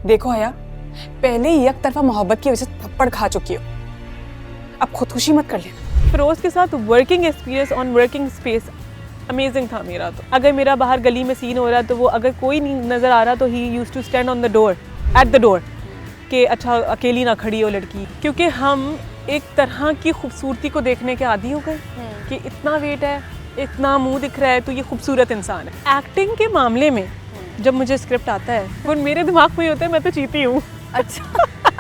देखो हया, पहले ही एक तरफा मोहब्बत की वजह से थप्पड़ खा चुकी हो, अब खुदकुशी मत कर लेना। फिरोज के साथ working experience on working space amazing था मेरा। तो अगर मेरा बाहर गली में सीन हो रहा है तो वो अगर कोई नहीं नज़र आ रहा तो he used to stand on the door, at the door, कि अच्छा अकेली ना खड़ी हो लड़की, क्योंकि हम एक तरह की खूबसूरती को देखने के आदी हो गए कि इतना वेट है, इतना मुंह दिख रहा है तो ये खूबसूरत इंसान है। एक्टिंग के मामले में जब मुझे स्क्रिप्ट आता है वो मेरे दिमाग में होता है मैं तो चीती हूँ। अच्छा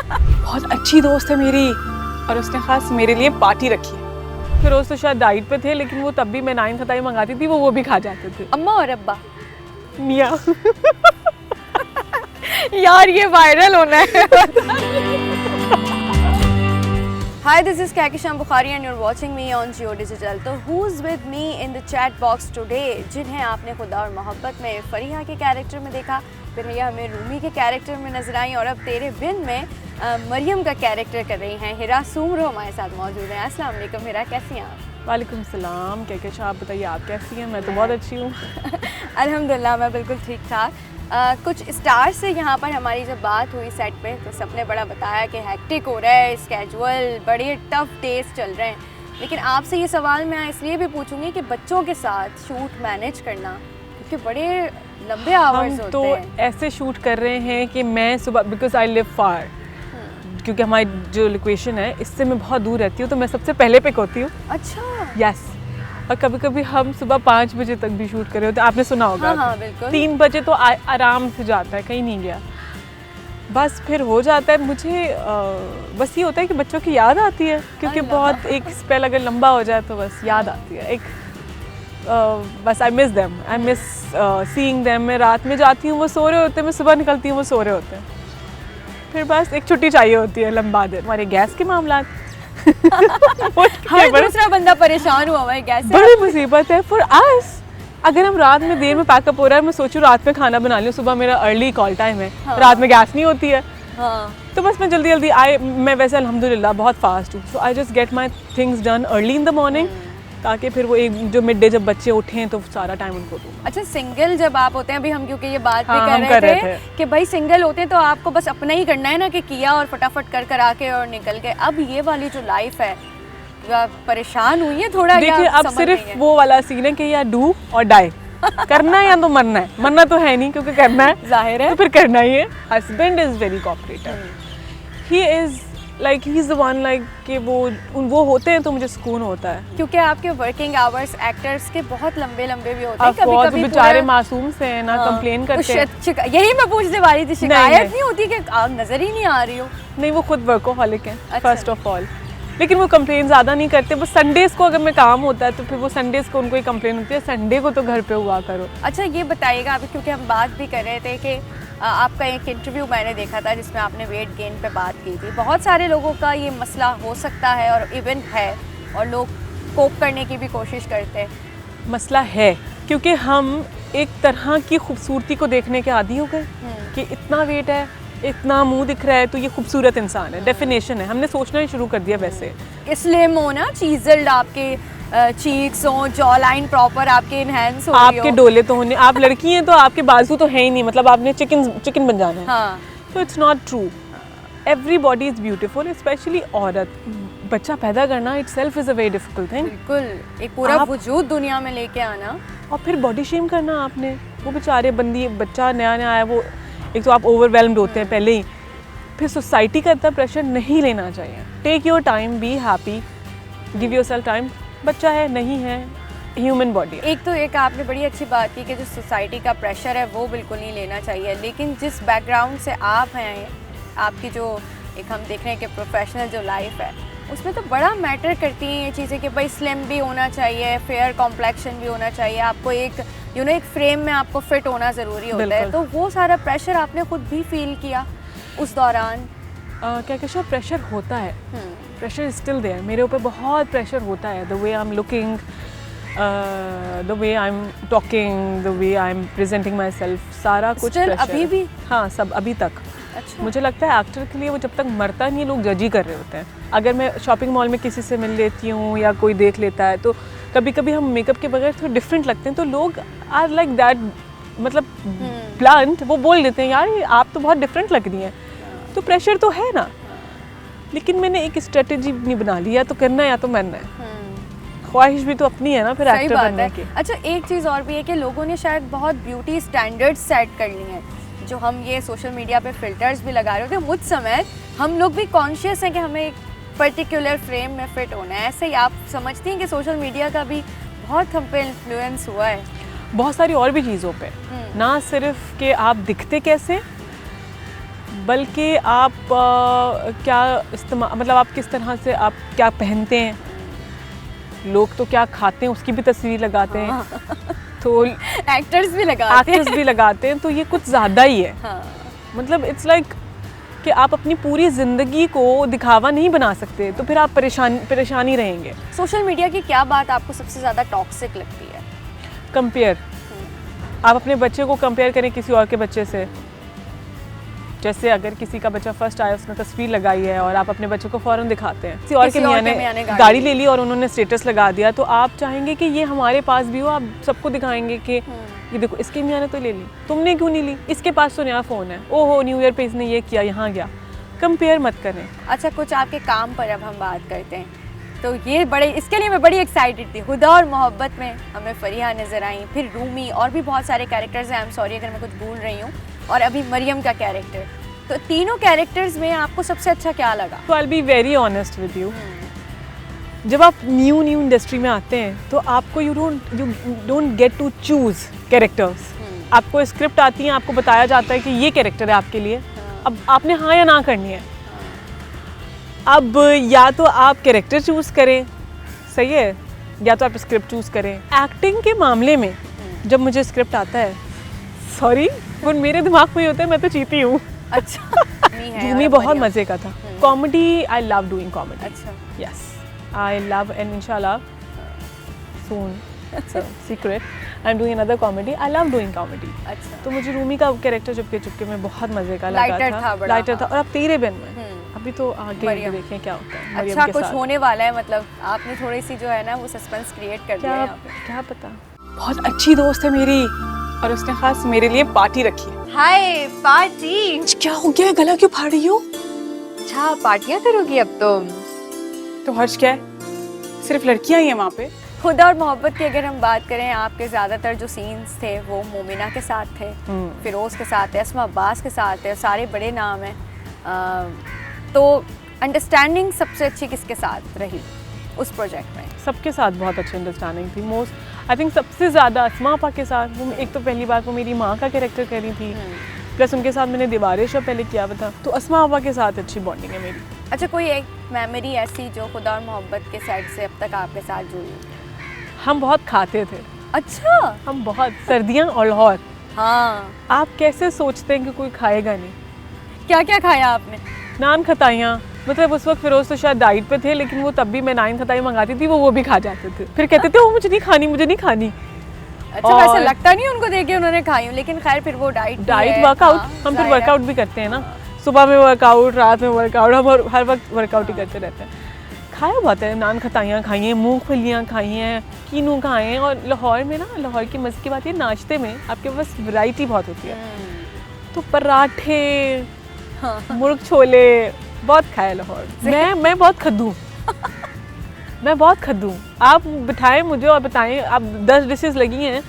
बहुत अच्छी दोस्त है मेरी और उसने खास मेरे लिए पार्टी रखी है। फिरोज तो शायद डाइट पे थे लेकिन वो तब भी मैं 9 खताई मंगाती थी, वो भी खा जाते थे। अम्मा और अब्बा मियाँ यार ये वायरल होना है। Hi, this is Kahkishan Bukhari and you're watching me on Jio Digital. तो who's with me in the chat box today? जिन्हें आपने खुदा और मोहब्बत में फरीहा के कैरेक्टर में देखा, फिर ये हमें रूमी के कैरेक्टर में नजर आई और अब तेरे बिन में मरियम का कैरेक्टर कर रही हैं हिरा सूमरो हमारे साथ मौजूद हैं। अस्सलाम वालेकुम हिरा, कैसी हैं आप? वालेकुम सलाम। कहकशां, आप बताइए आप कैसी हैं? मैं तो बहुत अच्छी हूँ। अल्हम्दुलिल्लाह मैं बिल्कुल ठीक ठाक। कुछ स्टार से यहाँ पर हमारी जब बात हुई सेट पे तो सबने बड़ा बताया कि हेक्टिक हो रहा है, स्केजुअल, बड़े टफ डेज चल रहे हैं, लेकिन आपसे ये सवाल मैं इसलिए भी पूछूंगी कि बच्चों के साथ शूट मैनेज करना, क्योंकि बड़े लंबे आवर्स होते तो हैं। ऐसे शूट कर रहे हैं कि मैं सुबह, बिकॉज आई लिव फार, क्योंकि हमारी जो लोकेशन है इससे मैं बहुत दूर रहती हूँ तो मैं सबसे पहले पिक होती हूँ। अच्छा। यस। और कभी कभी हम सुबह 5 बजे तक भी शूट कर रहे होते हैं, आपने सुना होगा। हाँ, बिल्कुल। 3 बजे तो आराम से जाता है, कहीं नहीं गया, बस फिर हो जाता है। मुझे बस ये होता है कि बच्चों की याद आती है, क्योंकि बहुत एक स्पेल अगर लंबा हो जाए तो बस याद आती है एक, बस I miss them, I miss seeing them. मैं रात में जाती हूँ वो सो रहे होते हैं, मैं सुबह निकलती हूँ वो सो रहे होते हैं, फिर बस एक छुट्टी चाहिए होती है लंबा दिन। हमारे गैस के मामला हर दूसरा बंदा परेशान हुआ है गैस से। बड़ी मुसीबत है फॉर अस। अगर हम रात में देर में पैकअप हो रहा है, मैं सोचूं रात में खाना बना लूं, सुबह मेरा अर्ली कॉल टाइम है, रात में गैस नहीं होती है, तो बस मैं जल्दी जल्दी मैं वैसे अल्हम्दुलिल्लाह बहुत फास्ट हूँ, so I just get my things done early in the morning, ताकि फिर वो एक जो मिड डे जब बच्चे उठें तो सारा टाइम उनको दूँ। अच्छा, सिंगल जब आप होते हैं, अभी हम क्योंकि ये बात भी कर रहे थे कि भाई सिंगल होते हैं तो आपको बस अपना ही करना है ना, कि किया और फटाफट कर आके और निकल गए। अब ये वाली जो लाइफ है परेशान हुई है थोड़ा? देखिए अब सिर्फ वो वाला सीन है कि या डू और डाई, करना है या तो मरना है, मरना तो है नहीं क्योंकि करना है, जाहिर है, तो फिर करना ही है। Husband is very cooperative, he is like he is the one, like कि वो होते हैं तो मुझे सुकून होता है, क्योंकि आपके वर्किंग आवर्स एक्टर्स के बहुत लंबे लंबे भी होते हैं। कभी-कभी बेचारे मासूम से हैं ना, कंप्लेन करते हैं। यही मैं पूछने वाली थी, शिकायत नहीं होती कि आप नजर ही नहीं आ रही हो? नहीं, वो खुद वर्कोहॉलिक हैं फर्स्ट ऑफ ऑल, लेकिन वो कंप्लेन ज़्यादा नहीं करते। वो संडेज़ को अगर मैं काम होता है तो फिर वो संडेज़ को उनको ही कंप्लेन होती है, संडे को तो घर पे हुआ करो। अच्छा ये बताइएगा, अभी क्योंकि हम बात भी कर रहे थे कि आपका एक इंटरव्यू मैंने देखा था जिसमें आपने वेट गेन पे बात की थी। बहुत सारे लोगों का ये मसला हो सकता है और इवन है, और लोग कोप करने की भी कोशिश करते हैं। मसला है क्योंकि हम एक तरह की खूबसूरती को देखने के आदी हो गए कि इतना वेट है, इतना मुंह दिख रहा है तो ये खूबसूरत इंसान है, डेफिनेशन है, हमने सोचना ही शुरू कर दिया। वैसे स्लिम हो ना, चीज़ल्ड आपके चीक्स हो, जॉ लाइन प्रॉपर आपके इनहेंस हो, आपके डोले तो होने, आप लड़की हैं तो आपके बाजू तो है ही नहीं, मतलब आपने चिकन बन जाना है। हाँ। तो it's not true, every body is beautiful, specially औरत। बच्चा पैदा करना itself is a very difficult thing. बिल्कुल, एक पूरा वजूद दुनिया में लेके आना और फिर बॉडी शेम करना आपने। वो बेचारे बच्चा नया आया, वो एक तो आप ओवरवेल्म्ड होते हैं पहले ही, फिर सोसाइटी का इतना प्रेशर नहीं लेना चाहिए। Take your time, be happy, give yourself time. बच्चा है नहीं है, ह्यूमन बॉडी। एक आपने बड़ी अच्छी बात की कि जो सोसाइटी का प्रेशर है वो बिल्कुल नहीं लेना चाहिए, लेकिन जिस बैकग्राउंड से आप हैं, आपकी जो एक हम देख रहे हैं कि प्रोफेशनल जो लाइफ है उसमें तो बड़ा मैटर करती हैं ये चीज़ें कि भाई स्लिम भी होना चाहिए, फेयर कॉम्प्लेक्शन भी होना चाहिए, आपको एक एक फ्रेम में आपको फिट होना ज़रूरी होता है। तो वो सारा प्रेशर आपने खुद भी फील किया उस दौरान? क्या प्रेशर होता है, प्रेशर इज स्टिल देयर। मेरे ऊपर बहुत प्रेशर होता है, the way I am looking, the way I am talking, the way I am presenting my self, सारा कुछ अभी भी? हाँ, सब अभी तक। अच्छा। मुझे लगता है एक्टर के लिए वो जब तक मरता नहीं, लोग जज ही कर रहे होते हैं। अगर मैं शॉपिंग मॉल में किसी से मिल लेती हूँ या कोई देख लेता है तो कभी कभी हम मेकअप के बगैर थोड़ा डिफरेंट लगते हैं, तो लोग आर लाइक दैट, मतलब ब्लंट वो बोल देते हैं यार ये आप तो बहुत डिफरेंट लग रही हैं, तो प्रेशर तो है ना, लेकिन मैंने एक स्ट्रेटेजी नहीं बना ली, या तो करना है या तो मरना है। ख्वाहिश भी तो अपनी है ना फिर एक्टर बनने की। अच्छा एक चीज़ और भी है कि लोगों ने शायद बहुत ब्यूटी स्टैंडर्ड्स सेट कर ली हैं, जो हम ये सोशल मीडिया पे फिल्टर्स भी लगा रहे होते हैं, मुझ समय हम लोग भी कॉन्शियस हैं कि हमें एक पर्टिकुलर फ्रेम में फिट होना है। ऐसे ही आप समझती हैं कि सोशल मीडिया का भी बहुत हम पे इन्फ्लुएंस हुआ है? बहुत सारी और भी चीज़ों पे, ना सिर्फ कि आप दिखते कैसे, बल्कि आप क्या इस्तेमाल, मतलब आप किस तरह से आप क्या पहनते हैं, लोग तो क्या खाते हैं उसकी भी तस्वीर लगाते हैं। हाँ। तो एक्टर्स भी लगाते हैं, तो ये कुछ ज़्यादा ही है। हाँ। मतलब इट्स लाइक कि आप अपनी पूरी ज़िंदगी को दिखावा नहीं बना सकते, तो फिर आप परेशानी रहेंगे। सोशल मीडिया की क्या बात आपको सबसे ज़्यादा टॉक्सिक लगती है? कंपेयर, आप अपने बच्चे को कंपेयर करें किसी और के बच्चे से। जैसे अगर किसी का बच्चा फर्स्ट आया, उसने तस्वीर लगाई है और आप अपने बच्चे को फ़ौरन दिखाते हैं, किसी और के मियाँ ने गाड़ी ले ली और उन्होंने स्टेटस लगा दिया, तो आप चाहेंगे कि ये हमारे पास भी हो, आप सबको दिखाएंगे कि ये देखो इसके मियाँ ने तो ले ली, तुमने क्यों नहीं ली, इसके पास तो नया फ़ोन है, ओहो न्यू ईयर पे इसने ये किया, यहाँ गया। कंपेयर मत करें। अच्छा कुछ आपके काम पर अब हम बात करते हैं, तो ये बड़े, इसके लिए मैं बड़ी एक्साइटेड थी। हुदा और मोहब्बत में हमें फरीहा नज़र आई, फिर रूमी, और भी बहुत सारे कैरेक्टर्स हैं, आई एम सॉरी अगर मैं कुछ भूल रही हूँ, और अभी मरियम का कैरेक्टर। तो तीनों कैरेक्टर्स में आपको सबसे अच्छा क्या लगा? तो I be very honest with you, जब आप न्यू इंडस्ट्री में आते हैं तो आपको you don't get to choose characters. आपको स्क्रिप्ट आती है, आपको बताया जाता है कि ये कैरेक्टर है आपके लिए, अब आपने हाँ या ना करनी है। अब या तो आप कैरेक्टर चूज करें, सही है, या तो आप स्क्रिप्ट चूज करें। एक्टिंग के मामले में जब मुझे स्क्रिप्ट आता है, सॉरी वो मेरे दिमाग में ही होता है, मैं तो चीती हूँ। अच्छा रूमी बहुत मजे का था। Comedy, I love doing comedy. अच्छा, यस आई लव, एंड इंशाल्लाह soon, secret, I am doing another comedy, I love doing comedy. अच्छा, तो मुझे रूमी का कैरेक्टर चुपके चुपके में बहुत मजे का लगा था, लाइटर था। और अब तेरे बिन में अभी तो आगे देखें क्या होता है। अच्छा कुछ होने वाला है, मतलब आपने थोड़ी सी जो है ना वो सस्पेंस क्रिएट कर दिया है। क्या पता। बहुत अच्छी दोस्त है मेरी, और उसने खास मेरे लिए पार्टी रखी है। हाय पार्टी, क्या हो गया, गला क्यों फाड़ रही हो? अच्छा पार्टियां करोगी अब तुम? तो हर्ष क्या है, सिर्फ लड़कियां ही हैं वहाँ पे। हुदा और मोहब्बत की अगर हम बात करें, आपके ज़्यादातर जो सीन्स थे वो मोमिना के साथ थे, फिरोज़ के साथ थे, अस्मा अब्बास के साथ थे, सारे बड़े नाम हैं। तो अंडरस्टैंडिंग सबसे अच्छी किसके साथ रही उस प्रोजेक्ट में? सबके साथ बहुत अच्छी अंडरस्टैंडिंग थी। मोस्ट आई थिंक सबसे ज़्यादा अस्मा आपा के साथ। वो एक तो पहली बार वो मेरी माँ का कैरेक्टर कर रही थी, प्लस उनके साथ मैंने दीवारें शो पहले किया हुआ था, तो अस्मा आपा के साथ अच्छी बॉन्डिंग है मेरी। अच्छा कोई एक मेमोरी ऐसी जो खुदा और मोहब्बत के साइड से अब तक आपके साथ जुड़ी? हम बहुत खाते थे। अच्छा, हम बहुत, सर्दियाँ और लाहौर। हाँ, आप कैसे सोचते हैं कि कोई खाएगा नहीं? क्या क्या खाया आपने? नान खताइयाँ, मतलब उस वक्त फिरोज तो शायद डाइट पे थे, लेकिन वो तब भी मैं नान खताई मंगाती थी, वो भी खा जाते थे। फिर कहते थे वो मुझे नहीं खानी। अच्छा वैसे लगता नहीं उनको देख के उन्होंने खाई हूँ, लेकिन खैर फिर वो डाइट वर्कआउट, हम फिर वर्कआउट भी करते हैं ना, सुबह में वर्कआउट, रात में वर्कआउट, हम हर वक्त वर्कआउट ही करते रहते हैं। खाया बहुत है, नान खताइयाँ खाई हैं, मूंगफलियाँ खाई हैं, कीनू खाए हैं। और लाहौर में ना, लाहौर की मज़े की बात ये, नाश्ते में आपके पास वैरायटी बहुत होती है, तो पराठे, मुर्ग छोले बहुत खाए लाहौर। मैं बहुत खद्दू मैं बहुत खद्दू। आप बिठाएं मुझे और बताएं, आप 10 डिशेस लगी हैं,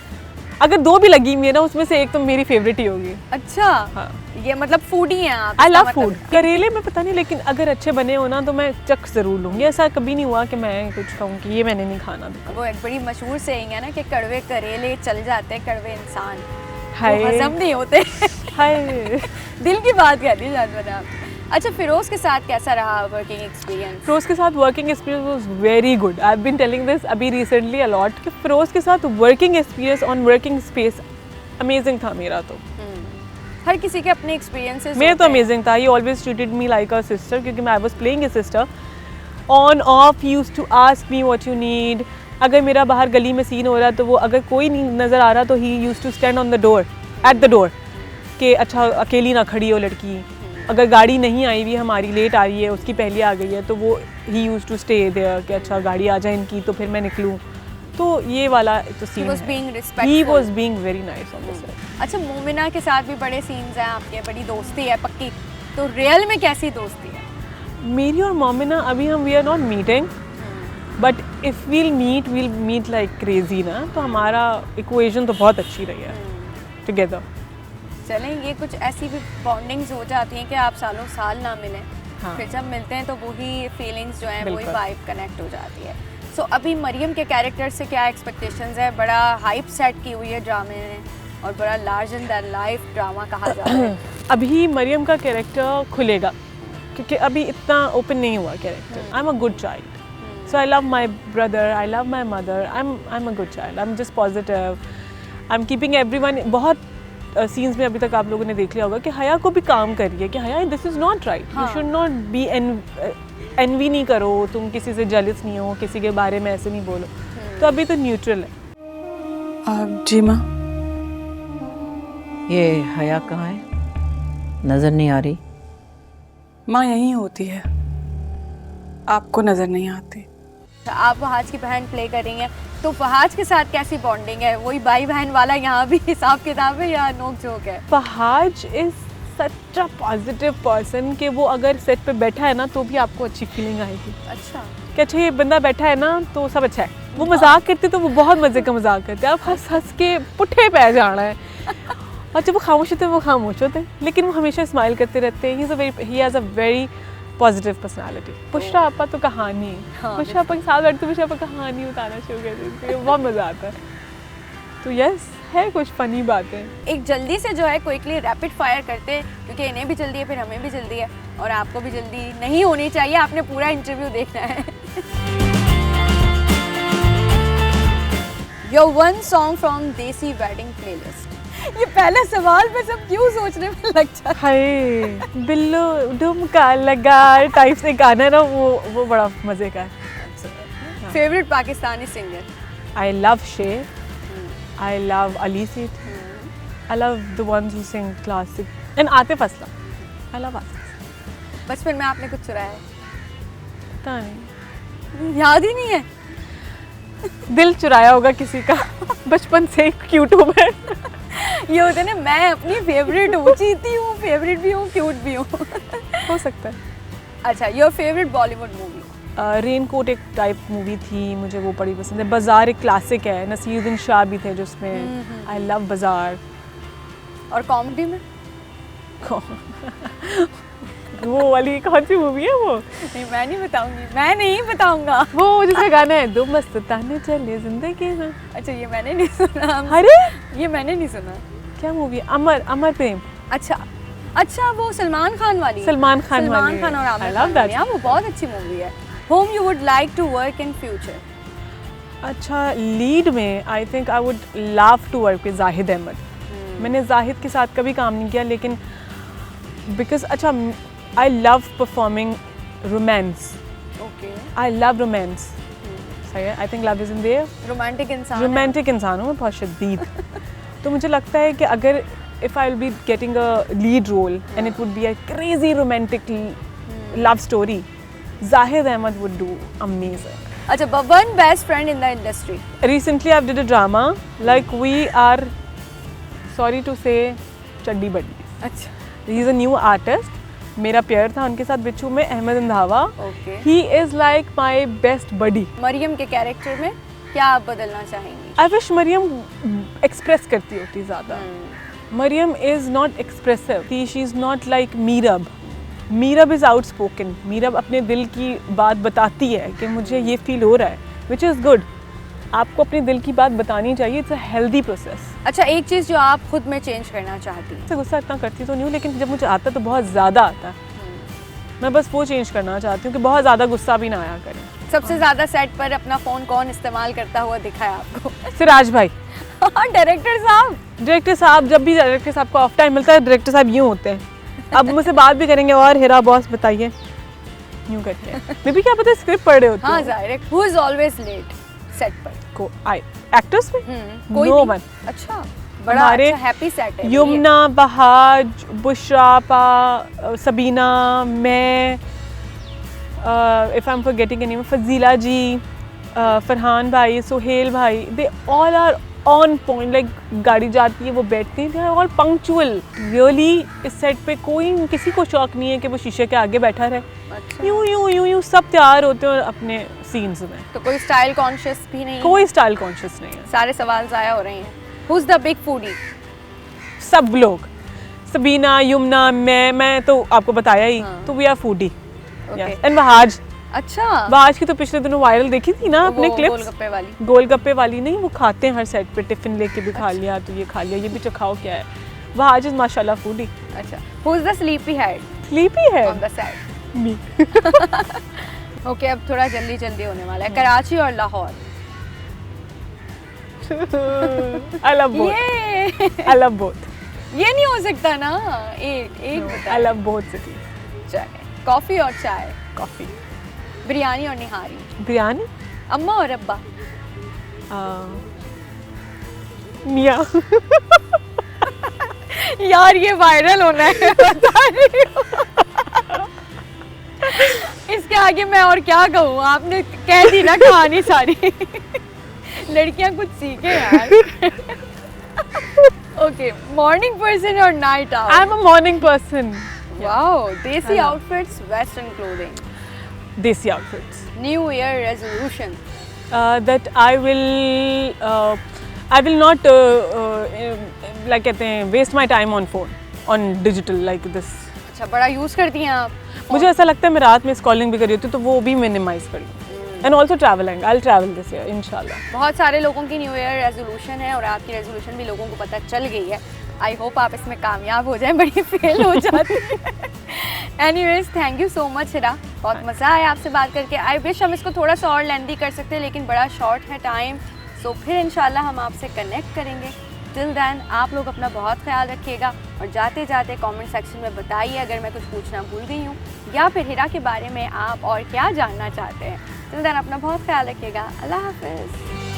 अगर 2 भी लगी हुई है ना, उसमें से एक तो मेरी फेवरेट ही होगी। अच्छा, हाँ। ये मतलब फूडी हैं आप? I love food. करेले में पता नहीं, लेकिन अगर अच्छे बने हो ना तो मैं चख जरूर लूँगी। ऐसा कभी नहीं हुआ कि मैं कुछ कहूँ कि ये मैंने नहीं खाना। वो एक बड़ी मशहूर सेइंग है ना कि कड़वे करेले चल जाते, कड़वे इंसान हजम नहीं होते। हाय दिल की बात कह दी जान बना। अच्छा फिरोज़ के साथ कैसा रहा वर्किंग एक्सपीरियंस? फिरोज़ के साथ working experience was very good. I have been telling this अभी रिसेंटली अलॉट कि फिरोज़ के साथ working experience on working space amazing था मेरा। तो हर किसी के अपने एक्सपीरियंसेस मेरा तो अमेजिंग था। He always treated me like a sister, क्योंकि मैं I was playing a sister. On off used to ask me what you need. अगर मेरा बाहर गली में सीन हो रहा है तो वो अगर कोई नहीं नज़र आ रहा तो he used to stand on the door, at the door, कि अच्छा अकेली ना खड़ी हो लड़की। अगर गाड़ी नहीं आई हुई हमारी, लेट आ रही है, उसकी पहले आ गई है, तो वो he used to stay there कि अच्छा गाड़ी आ जाए इनकी तो फिर मैं निकलूँ। तो ये वाला तो He सीन was है। being He respectful. was being very nice on the set. अच्छा, मोमिना के साथ भी बड़े सीन्स हैं आपके, बड़ी दोस्ती है पक्की, तो रियल में कैसी दोस्ती है? मेरी और मोमिना अभी हम we are not meeting, but if we'll meet like crazy ना, तो हमारा इक्वेशन तो बहुत अच्छी रही है टुगेदर। चलें, ये कुछ ऐसी भी बॉन्डिंग्स हो जाती हैं कि आप सालों साल ना मिलें, हाँ। फिर जब मिलते हैं तो वही फीलिंग्स जो हैं वही बिल्कुल। वाइब कनेक्ट हो जाती है। सो अभी मरियम के कैरेक्टर से क्या एक्सपेक्टेशंस है? बड़ा हाइप सेट की हुई है ड्रामे में और बड़ा large in the life drama कहा जाता है। अभी मरियम का कैरेक्टर खुलेगा क्योंकि अभी इतना ओपन नहीं हुआ character. I am a good child, so I love my brother, I love my mother, I am a good child, I am just positive, I am keeping everyone. बहुत सीन्स में अभी तक आप लोगों ने देख लिया होगा कि हया को भी काम करिए कि Haya this is not right, you should not be envy नहीं करो, तुम किसी से जेलस नहीं हो, किसी के बारे में ऐसे नहीं बोलो। तो अभी तो न्यूट्रल है। जी माँ। ये हया कहाँ है? नज़र नहीं आ रही। माँ यहीं होती है, आपको नज़र नहीं आती। आप वहाज की बहन प्ले कर रही हैं, तो वहाज के साथ कैसी बॉन्डिंग है? वही भाई बहन वाला यहाँ भी हिसाब किताब है या नोक झोंक है? Wahaj is such a positive person कि वो अगर सेट पे बैठा है ना तो भी आपको अच्छी फीलिंग आएगी अच्छा, कि अच्छा ये बंदा बैठा है ना तो सब अच्छा है। वो मजाक करते तो वो बहुत मज़े का मजाक करते हैं, आप हंस हंस के पुट्ठे पै जाना है। और जब वो खामोश होते हैं वो खामोश होते हैं, लेकिन वो हमेशा स्माइल करते रहते हैं। He has a very positive personality. Pushpa आपा तो कहानी, हाँ, पुष्पा आपा के साथ बैठते पुष्पा आपा कहानी बताना शुरू कर देती है, बहुत मज़ा आता है। तो यस, है कुछ फनी बातें। एक जल्दी से जो है क्विकली रैपिड फायर करते हैं, क्योंकि इन्हें भी जल्दी है, फिर हमें भी जल्दी है और आपको भी जल्दी नहीं होनी चाहिए, आपने पूरा इंटरव्यू देखना है। योर वन सॉन्ग फ्रॉम देसी वेडिंग प्लेलिस्ट। ये पहला सवाल पे सब क्यों सोचने में लग जाता है? हाय बिल्लो डुमका लगा टाइप से गाना ना, वो बड़ा मज़े का है। Favourite Pakistani singer? I love शेर, I love Ali Seeth. I love the ones who sing classic. And Atif Aslam. I love Atif. बचपन में आपने कुछ चुराया है? पता नहीं, याद ही नहीं है। दिल चुराया होगा किसी का। बचपन से क्यूट हूँ मैं। ये होता है ना, मैं अपनी फेवरेट हूँ, जीती हूँ, फेवरेट भी हूँ, क्यूट भी हूँ। हो सकता है। अच्छा, your favourite Bollywood movie? Raincoat एक टाइप मूवी थी, मुझे वो बड़ी पसंद है। बाजार एक क्लासिक है, नसीरुद्दीन शाह भी थे जिसमें। आई लव बाजार। और कॉमेडी में? वो वाली कौन सी मूवी है वो? नहीं, मैं नहीं बताऊंगी, मैं नहीं बताऊंगा। वो जिसका गाना है दो मस्त ताने चले जिंदगी में। अच्छा, ये मैंने नहीं सुना। अरे ये मैंने नहीं सुना। क्या मूवी? अमर प्रेम। अच्छा, वो सलमान खान वाली? सलमान खान सलमान वाली। खान और I Aamir love Khan that. वाली। हाँ, वो बहुत अच्छी मूवी है। Whom you would like to work in future? अच्छा, लीड में I think I would love to work with Zahid Ahmed. मैंने जाहिद के साथ कभी काम नहीं किया, लेकिन बिकॉज अच्छा I love performing romance. Okay, I love romance. सही है, I think love is in their. Romantic इंसान। रोमांटिक इंसान हूँ मैं, बहुत शदीद। तो मुझे लगता है कि अगर if I'll be getting a lead role and it would be a crazy romantic love story, Zahid Ahmed would do amazing. अच्छा, but one best friend in the industry? Recently I've did a drama like we are, sorry to say, चड्डी बड्डी। अच्छा, He is a new artist. मेरा pair था उनके साथ बिच्छू में, Ahmad अंधावा। Okay. He is like my best buddy. Maryam के character में क्या आप बदलना चाहेंगी? I wish मरियम एक्सप्रेस करती होती ज़्यादा। Mariam is not expressive. She is not like Meerab. Meerab is outspoken. Meerab अपने दिल की बात बताती है कि मुझे ये फील हो रहा है, which is good. आपको अपने दिल की बात बतानी चाहिए. It's a healthy process. अच्छा, एक चीज़ जो आप खुद में चेंज करना चाहती हैं? से गुस्सा इतना करती तो नहीं हूँ, लेकिन जब मुझे आता तो बहुत ज़्यादा आता है। मैं बस वो चेंज करना चाहती हूँ कि बहुत ज़्यादा गुस्सा भी ना आया करें। सबसे ज़्यादा सेट पर अपना फ़ोन कौन इस्तेमाल करता हुआ दिखा है आपको? सिराज भाई। डायरेक्टर साहब। डायरेक्टर साहब, जब भी डायरेक्टर साहब को ऑफ टाइम मिलता है, डायरेक्टर साहब यूँ होते हैं। अब मुझसे बात भी करेंगे और हिरा बॉस बताइए, यूँ करते हैं। मैं भी क्या पता स्क्रिप्ट पढ़ रहे होते हाँ, हैं। जाहिर है। Who is always late set पर? को आई एक्टर्स में कोई नो भी? वन। अच्छा, बड़ा हमारे अच्छा हैप्पी सेट है। युमना, बहाज, बुशरा पा, सबीना, मैं, if I am forgetting any, Fazila ji, Farhan भाई, सुहेल भाई, they all are on point. Like गाड़ी जाती है वो बैठते हैं, they are all punctual. Really इस सेट पे कोई किसी को शौक नहीं है कि वो शीशे के आगे बैठा रहे. अच्छा। यूं सब तैयार होते हैं अपने सीन्स में. तो कोई स्टाइल कॉन्शियस भी नहीं? कोई स्टाइल कॉन्शियस नहीं है. सारे सवाल ज़ाया हो रहे हैं. Who is the big foodie? सब लोग, सबीना, युमना, मैं तो आपको बताया ही. हाँ. तो we are foodie. Okay. And Wahaj. अच्छा, वहाज की तो पिछले दिनों वायरल देखी थी ना अपने वो क्लिप्स. गोलगप्पे वाली. गोलगप्पे वाली नहीं, वो खाते हैं हर सेट पे. टिफिन लेके भी खा लिया, तो ये खा लिया, ये भी चखाओ क्या है. वहाज इज माशाल्लाह फूडी. अच्छा. Who is the sleepy head sleepy है. On the set? Me. Okay, अब थोड़ा जल्दी जल्दी होने वाला है. कराची और लाहौर? I love both. ये आई लव बोथ. ये नहीं हो सकता ना. एक बता. I love both city. चले. कॉफी और चाय? कॉफी. बिरयानी और निहारी? बिरयानी. अम्मा और अब्बा? मियाँ. यार ये वायरल होना है, बता रही हूँ. इसके आगे मैं और क्या कहूँ. आपने कह दी ना कहानी सारी. लड़कियां कुछ सीखे यार. ओके, मॉर्निंग पर्सन और night out? I am a morning person. Wow. देसी आउटफिट्स, वेस्टर्न क्लोथिंग? देसी outfits. New year resolution? That I will not like कहते हैं waste my time on phone, on digital like this. अच्छा, बड़ा use करती हैं आप? मुझे ऐसा लगता है मैं रात में स्क्रॉलिंग भी कर रही होती हूँ तो वो भी मिनिमाइज कर लूँ. And also travelling. I will travel this year इंशाल्लाह. बहुत सारे लोगों की न्यू ईयर रेजोल्यूशन है और आपकी रेजोल्यूशन भी लोगों को पता चल गई है. आई होप आप इसमें कामयाब हो जाएं. बड़ी फेल हो जाती है. Anyways, thank you so much Hira. बहुत मज़ा आया आपसे बात करके. आई विश हम इसको थोड़ा सा और लेंदी कर सकते हैं, लेकिन बड़ा शॉर्ट है टाइम. सो फिर इंशाल्लाह हम आपसे कनेक्ट करेंगे. टिल देन आप लोग अपना बहुत ख्याल रखिएगा और जाते जाते कमेंट सेक्शन में बताइए अगर मैं कुछ पूछना भूल गई हूँ या फिर हिरा के बारे में आप और क्या जानना चाहते हैं. टिल देन अपना बहुत ख्याल रखिएगा. अल्लाह हाफिज़.